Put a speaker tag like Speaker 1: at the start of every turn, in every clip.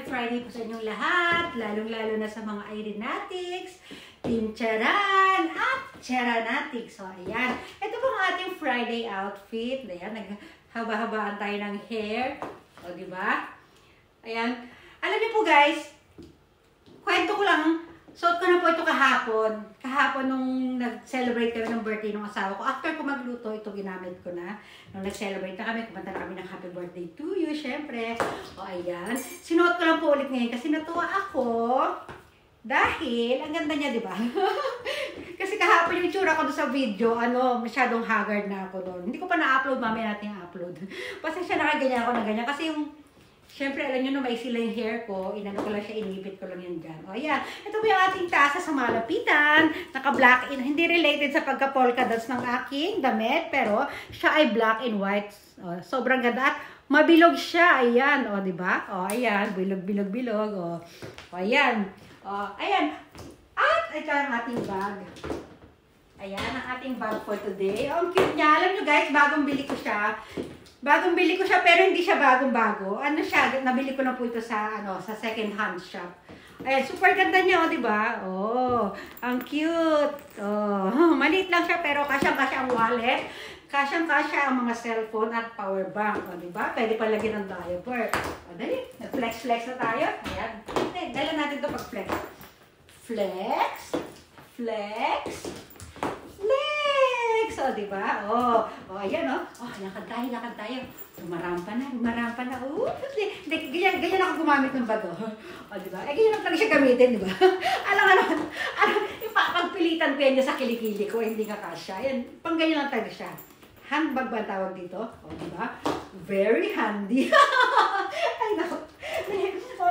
Speaker 1: Friday po sa inyong lahat, lalong-lalo na sa mga Irenatics, Team Charan, at Charanatics. So, ayan. Ito po ang ating Friday outfit. Ayan, naghaba-habaan tayo ng hair. O, diba? Ayan. Alam niyo po guys, kwento ko lang, suot ko na po ito kahapon. Kahapon nung nag-celebrate kami ng birthday ng asawa ko. After ko magluto, ito ginamit ko na. Nung nag-celebrate na kami, kumanta na kami ng happy birthday to you, syempre. O, ayan. Sinuot ko lang po ulit ngayon kasi natuwa ako. Dahil, ang ganda niya, di ba? Kasi kahapon yung itsura ko doon sa video, masyadong haggard na ako doon. Hindi ko pa na-upload, mamaya natin i-upload. Pasensya na ganyan ako na ganyan. Kasi yung, syempre, alam nyo na may sila yung hair ko. Inano ko lang siya, inipit ko lang yun dyan. O, ayan. Ito po yung ating tasa sa malapitan. Naka-black in. Hindi related sa pagka-polka dots ng aking damit. Pero, siya ay black and white. O, sobrang ganda. At mabilog siya. Ayan. O, diba? O, ayan. Bilog. O, ayan. O, ayan. At, ito ang ating bag. Ayan, ang ating bag for today. O, ang cute niya. Alam nyo guys, bagong bili ko siya. Pero hindi siya bagong-bago. Ano siya, nabili ko na po ito sa second hand shop. Ayan, super ganda niya, di ba? Oh, ang cute. Oh, maliit lang siya pero kasyang-kasya ang wallet. Kasyang-kasya ang mga cellphone at power bank, di ba? Pwede pa lagyan ng diaper. O, dali, nag-flex na tayo. Ayan. Dala natin ito pag-flex. Flex. O, diba? O, ayan, o. O, lakad tayo. Lumarampa na. Ganyan ako gumamit ng bago. O, diba? Ganyan lang talaga siya gamitin, diba? Alam, yung pagpilitan ko yan sa kilikili ko, hindi nga kasya. Ayan, pang ganyan lang talaga siya. Handbag ba tawag dito? O, diba? Very handy. Ay, naku. O,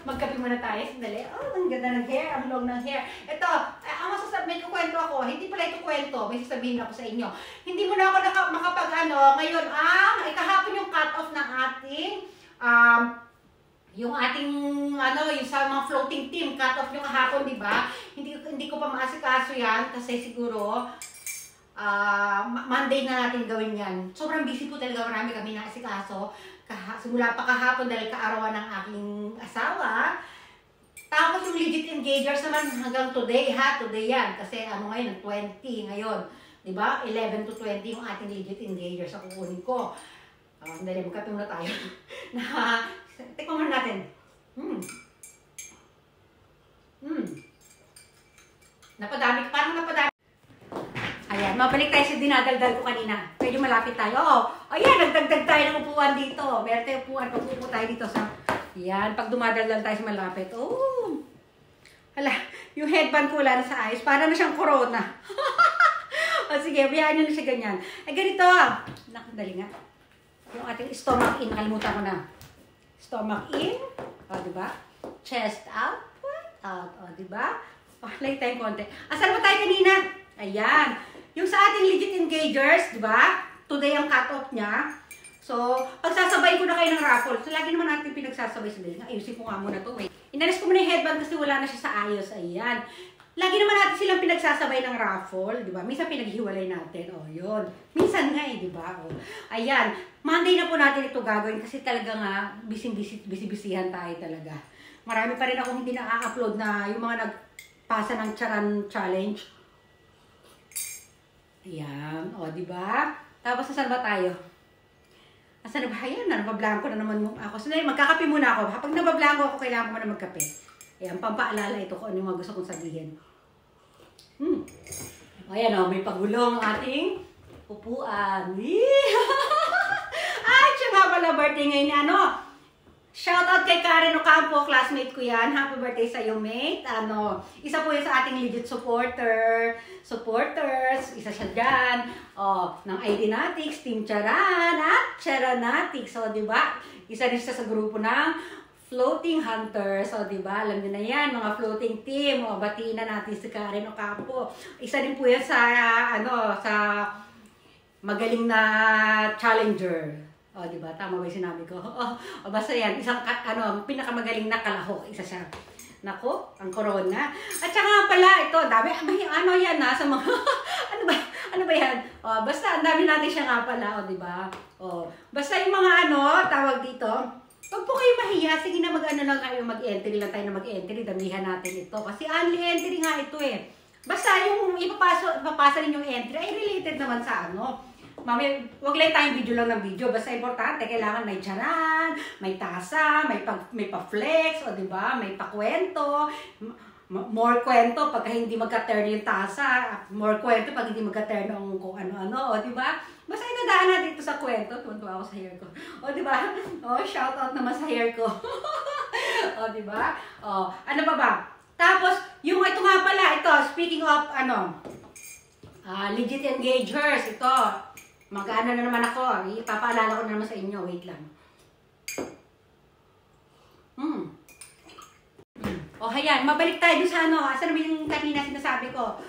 Speaker 1: magkape muna tayo. Sandali. Oh, ang ganda ng hair. Ang long ng hair. Ito, ang may kukwento ako. Hindi pala ito kwento. May sasabihin ako sa inyo. Hindi mo na ako ngayon, kahapon yung cut-off ng ating, yung sa mga floating team, cut-off yung kahapon, di ba? Hindi ko pa maasikaso yan kasi siguro, Monday na natin gawin yan. Sobrang busy po talaga. Marami kami naasikaso. Simula pa kahapon dahil kaarawan ng aking asawa. Tapos yung legit engagers naman hanggang today today yan. Kasi ngayon, 20 ngayon. Diba? 11 to 20 yung ating legit engagers ang kukunin ko. Dali, magkape muna tayo. Tikman muna natin. Parang napadami. Ayan, mabalik tayo sa dinadaldal ko kanina. Medyo malapit tayo. Ayan, nagdagdag tayo ng upuan dito. Meron tayo upuan. Pag-upo tayo dito sa... Ayan, pag dumadaldal tayo sa malapit. Hala, yung headband ko wala na sa ayos. Para na siyang corona. O sige, biyaan nyo na siya ganyan. Ay, ganito. Nakadali nga. Yung ating stomach in. Nakalimutan ko na. Stomach in. O, diba? Chest out. O, diba? Lay tayong konti. Asan mo tayo kanina? Ayan. Yung sa ating legit engagers, di ba? Today ang cut-off niya. So, pagsasabay ko na kayo ng raffle. So, lagi naman natin pinagsasabay sa dali. Ayusin ko nga muna to. Inalis ko muna yung headband kasi wala na siya sa ayos. Ayan. Lagi naman natin silang pinagsasabay ng raffle, di ba? Minsan pinaghiwalay natin. O, yun. Minsan nga di ba? O, ayan. Monday na po natin ito gagawin kasi talaga nga, busy-busyhan tayo talaga. Marami pa rin akong hindi na-upload na yung mga nagpasa ng Charan Challenge. Ayan, o, diba? Tapos, saan ba tayo? Asan na ba? Ayan, nabablanko na naman ako. So, magkakape muna ako. Kapag nabablanko ako, kailangan ko muna magkape. Ayan, pampaalala ito kung ano yung mga gusto kong sabihin. Ayan, o, may pagulong ating upuan. Ay, siya nga pala birthday ngayon. Shoutout kay Karen Ocampo, classmate ko yan. Happy birthday sa iyo, mate. Isa po yun sa ating legit supporters. Isa siya dyan. Ng Irenatics, Team Charan, at Charanatics. So, diba? Isa rin siya sa grupo ng Floating Hunters. So, diba? Alam niyo na yan, mga floating team. Batiin na natin si Karen Ocampo. Isa rin po yan sa magaling na challenger. Diba? Tama ba yung sinabi ko? Basta yan, isang, pinakamagaling na kalahok. Isa siya. Nako, ang corona. At saka pala, ito, dami, yan sa mga, ano ba yan? Basta, ang dami natin siya nga pala, diba? Basta yung mga tawag dito, Wag po kayo mahiya. Sige na mag-ano lang kayo, mag-entry lang tayo na mag-entry. Damihan natin ito. Kasi only entry nga ito eh. Basta yung ipapasa rin yung entry ay related naman sa ano. Mami, wag lang tayong video lang ng video. Basta importante, kailangan may tiyaran, may tasa, may pa-flex, o diba? May pa-kwento. More kwento pagka hindi magka-turn yung tasa. More kwento pag hindi magka-turn ng kung ano-ano, o diba? Basta itadaan na dito sa kwento. Tuwan-tuwa ako sa hair ko. O diba? O, shout out naman sa hair ko. O diba? O, ano pa ba? Tapos, yung ito nga pala, ito, speaking of, legit engagers, ito. Mag-ano na naman ako. Ipapaalala ko na naman sa inyo. Wait lang. O, ayan. Mabalik tayo dun sa ano. Asa naman yung kanina sinasabi ko.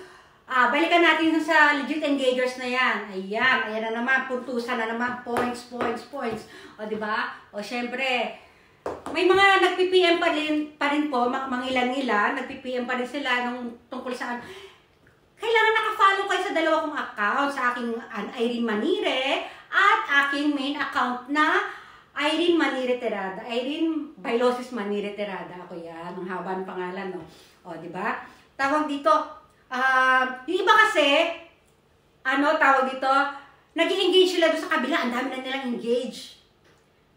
Speaker 1: Balikan natin dun sa legit engagers na yan. Ayan. Ayan na naman. Puntusan na naman. Points. O, diba? O, syempre, may mga nagpi-PM pa rin po. Mangilan-ilan. Nagpi-PM pa rin sila nung tungkol sa kailangan naka-follow kayo sa dalawa kong account. Sa aking Irene Manire at aking main account na Irene Manire Terada. Irene Bailosis Manire Terada. Ako yan. Ang haba ng pangalan, no? O, diba? Tawag dito, yung iba kasi, tawag dito, nag-i-engage sila doon sa kabila. Ang dami na nilang engage.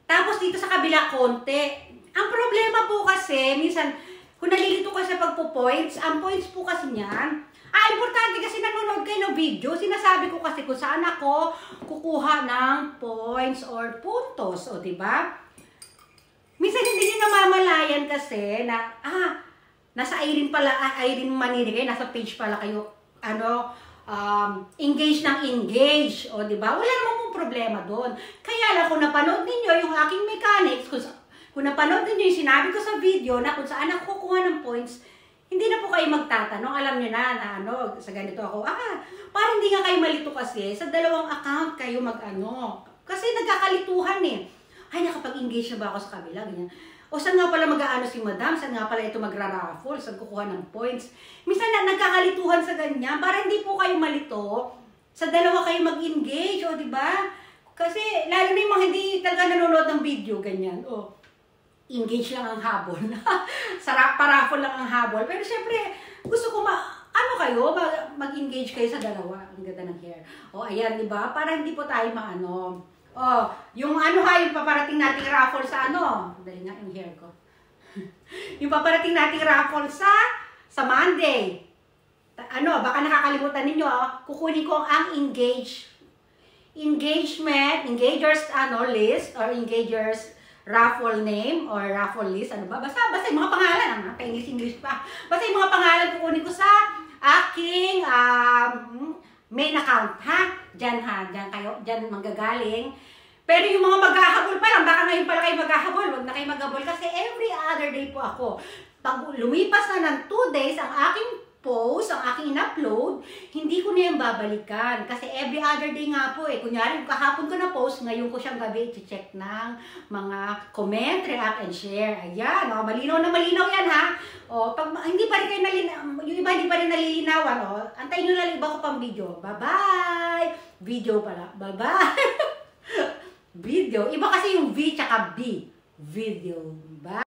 Speaker 1: Tapos dito sa kabila, konti. Ang problema po kasi, minsan, kung nalilito ka sa pagpo-points, ang points po kasi niyan, importante kasi nanonood kayo ng video. Sinasabi ko kasi kung saan ako kukuha ng points or puntos. O, diba? Minsan hindi nyo namamalayan kasi na, nasa Irene pala, Irene Manire kayo, nasa page pala kayo, engage ng engage. O, diba? Wala naman pong problema doon. Kaya lang kung napanood ninyo yung aking mechanics, kung napanood ninyo yung sinabi ko sa video na kung saan ako kukuha ng points, hindi na po kayo magtatanong. Alam nyo na sa ganito ako. Parang hindi nga kayo malito kasi sa dalawang account kayo Kasi nagkakalituhan eh. Ay, nakapag-engage na ba ako sa kabila? Ganyan. O saan nga pala mag-aano si madam? Saan nga pala ito magra-raffle? Saan kukuha ng points? Minsan nagkakalituhan sa ganyan. Para hindi po kayo malito, sa dalawa kayo mag-engage. O, diba? Kasi lalo na yung mga hindi talaga nanonood ng video. Ganyan. O, engage lang ang habol. Paraffle lang ang habol. Pero syempre, gusto ko mag-engage kayo sa dalawa. Ang ganda ng hair. O, ayan, di ba? Para hindi po tayo maano. O, yung yung paparating nating raffle sa Dali nga yung hair ko. Yung paparating nating raffle sa Monday. Baka nakakalimutan ninyo, kukunin ko ang engagers list or engagers raffle name or raffle list, basta yung mga pangalan, pa-English pa. Basta yung mga pangalan kukunin ko sa aking main account, Diyan manggagaling. Pero yung mga maghahabol pa lang, baka ngayon pala kayo maghahabol, wag na kayo maghabol kasi every other day po ako. Pag lumipas na ng 2 days ang aking post, ang aking in-upload, hindi ko na yung babalikan. Kasi every other day nga po eh. Kunyari, kahapon ko na post, ngayon ko siyang gabi i-check ng mga comment, react, and share. Ayan, malinaw na malinaw yan pag hindi pa rin kayo yung iba hindi pa rin nalilinawan, antayin nyo lang iba ko pang video. Bye-bye! Video pala. Bye-bye! Video. Iba kasi yung V tsaka B. Video. Bye!